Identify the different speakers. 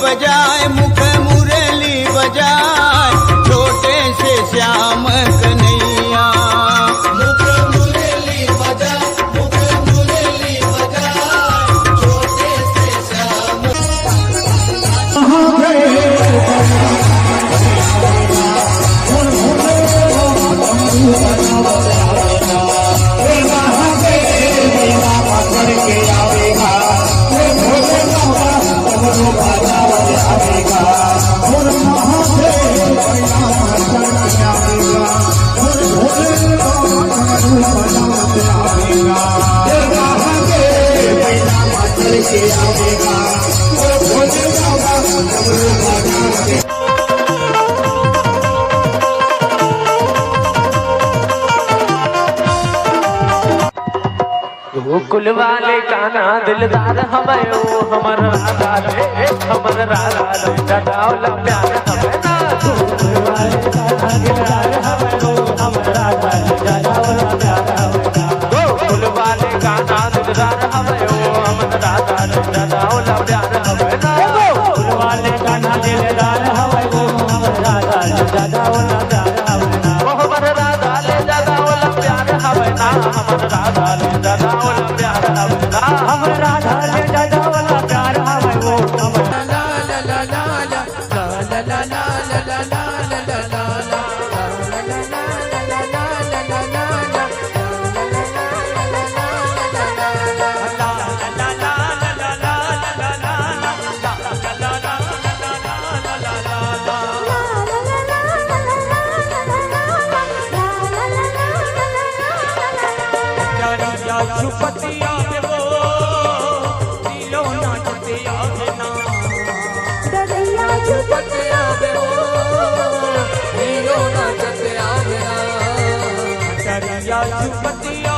Speaker 1: बजाए मुख मुरली बजाए छोटे से श्याम कन्हैया। मुख मुरली बजाए छोटे से श्याम।
Speaker 2: कुल वाले काना दिलदार हमें ओ हमर राधा रे हमर राधा रे जगावला प्यार हमें ना। कुल वाले काना दिलदार हमें ओ हमर राधा रे जगावला प्यार हमें ना। कुल वाले काना दिलदार हमें ओ हमर राधा रे जगावला प्यार हमें ना। कुल वाले काना दिलदार हमें ओ हमर राधा रे जगावला प्यार हमें ना। हमर राधा रे जगावला प्यार हमें ना। हमर राधा रे जगावला हमर राधा ले दादा वाला प्यार हमें वो हमर ला ला ला ला ला ला ला ला ला ला ला छुपतिया के वो दिलो नाचतिया के ना। दरिया छुपतिया के वो दिलो नाचतिया के ना। दरिया छुपतिया